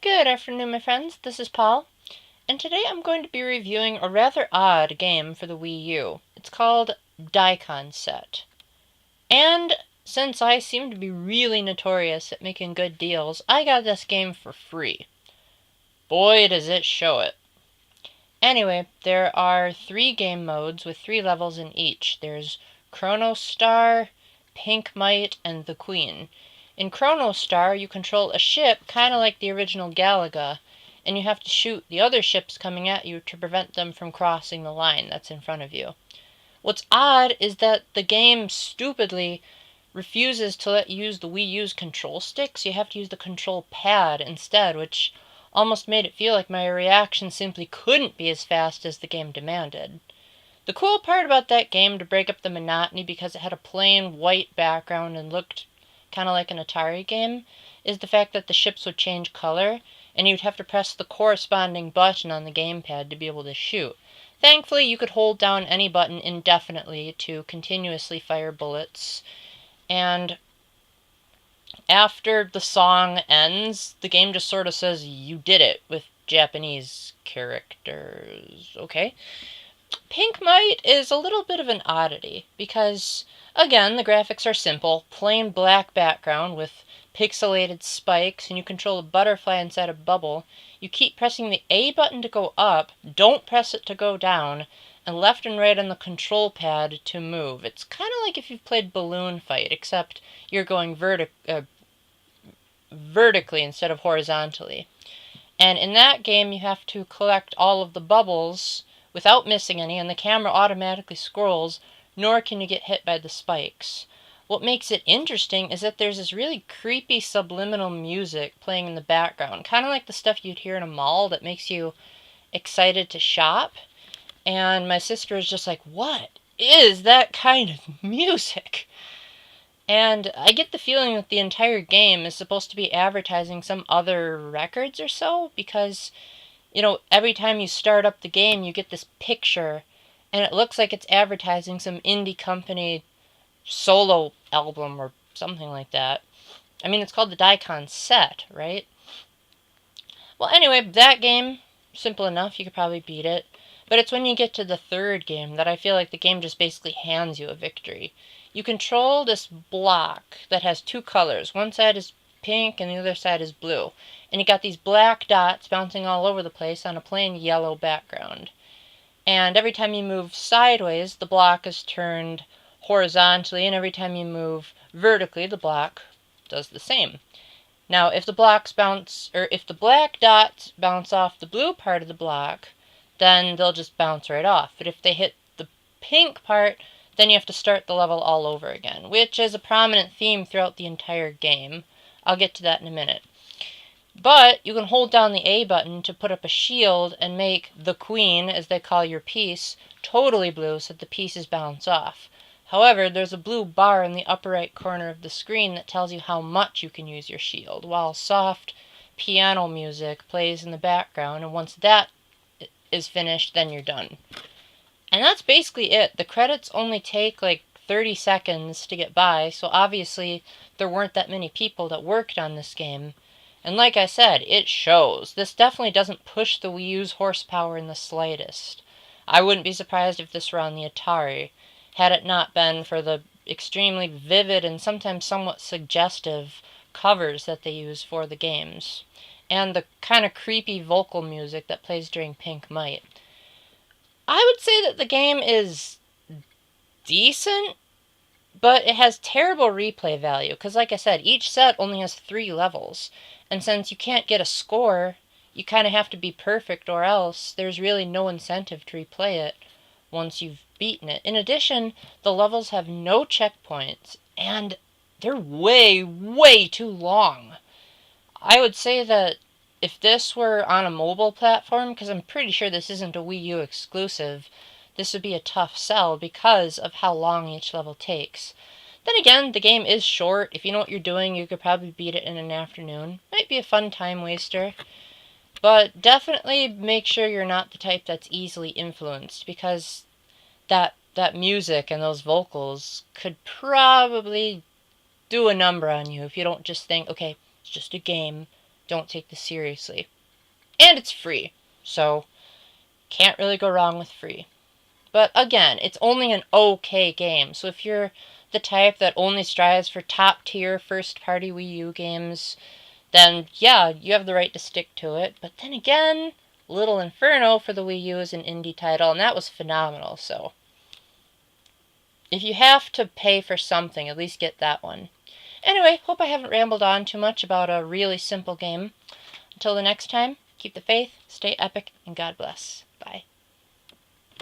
Good afternoon, my friends. This is Paul, and today I'm going to be reviewing a rather odd game for the Wii U. It's called Daikon Set. And since I seem to be really notorious at making good deals, I got this game for free. Boy, does it show it. Anyway, there are 3 game modes with 3 levels in each. There's Chrono Star, Pink Mite, and the Queen. In Chrono Star, you control a ship kind of like the original Galaga, and you have to shoot the other ships coming at you to prevent them from crossing the line that's in front of you. What's odd is that the game stupidly refuses to let you use the Wii U's control sticks. You have to use the control pad instead, which almost made it feel like my reaction simply couldn't be as fast as the game demanded. The cool part about that game, to break up the monotony because it had a plain white background and looked kind of like an Atari game, is the fact that the ships would change color, and you'd have to press the corresponding button on the gamepad to be able to shoot. Thankfully, you could hold down any button indefinitely to continuously fire bullets, and after the song ends, the game just sort of says, "You did it," with Japanese characters. Okay. Pink Mite is a little bit of an oddity, because, again, the graphics are simple. Plain black background with pixelated spikes, and you control a butterfly inside a bubble. You keep pressing the A button to go up, don't press it to go down, and left and right on the control pad to move. It's kind of like if you've played Balloon Fight, except you're going vertically instead of horizontally. And in that game, you have to collect all of the bubbles without missing any, and the camera automatically scrolls, nor can you get hit by the spikes. What makes it interesting is that there's this really creepy subliminal music playing in the background, kind of like the stuff you'd hear in a mall that makes you excited to shop. And my sister is just like, "What is that kind of music?" And I get the feeling that the entire game is supposed to be advertising some other records or so, because, every time you start up the game, you get this picture, and it looks like it's advertising some indie company solo album or something like that. I mean, it's called the Daikon Set, right? Well, anyway, that game, simple enough, you could probably beat it. But it's when you get to the third game that I feel like the game just basically hands you a victory. You control this block that has 2 colors. One side is pink and the other side is blue. And you got these black dots bouncing all over the place on a plain yellow background. And every time you move sideways, the block is turned horizontally, and every time you move vertically, the block does the same. Now, if the black dots bounce off the blue part of the block, then they'll just bounce right off. But if they hit the pink part, then you have to start the level all over again, which is a prominent theme throughout the entire game. I'll get to that in a minute. But you can hold down the A button to put up a shield and make the Queen, as they call your piece, totally blue so that the pieces bounce off. However, there's a blue bar in the upper right corner of the screen that tells you how much you can use your shield, while soft piano music plays in the background, and once that is finished, then you're done. And that's basically it. The credits only take like 30 seconds to get by, so obviously there weren't that many people that worked on this game. And like I said, it shows. This definitely doesn't push the Wii U's horsepower in the slightest. I wouldn't be surprised if this were on the Atari, had it not been for the extremely vivid and sometimes somewhat suggestive covers that they use for the games, and the kind of creepy vocal music that plays during Pink Mite. I would say that the game is decent, but it has terrible replay value, because like I said, each set only has 3 levels, and since you can't get a score, you kind of have to be perfect, or else there's really no incentive to replay it once you've beaten it. In addition, the levels have no checkpoints, and they're way, way too long. I would say that if this were on a mobile platform, because I'm pretty sure this isn't a Wii U exclusive, this would be a tough sell because of how long each level takes. Then again, the game is short. If you know what you're doing, you could probably beat it in an afternoon. Might be a fun time waster. But definitely make sure you're not the type that's easily influenced, because that music and those vocals could probably do a number on you if you don't just think, okay, it's just a game, don't take this seriously. And it's free, so can't really go wrong with free. But again, it's only an okay game, so if you're the type that only strives for top-tier first-party Wii U games, then yeah, you have the right to stick to it. But then again, Little Inferno for the Wii U is an indie title, and that was phenomenal, so if you have to pay for something, at least get that one. Anyway, hope I haven't rambled on too much about a really simple game. Until the next time, keep the faith, stay epic, and God bless. Bye.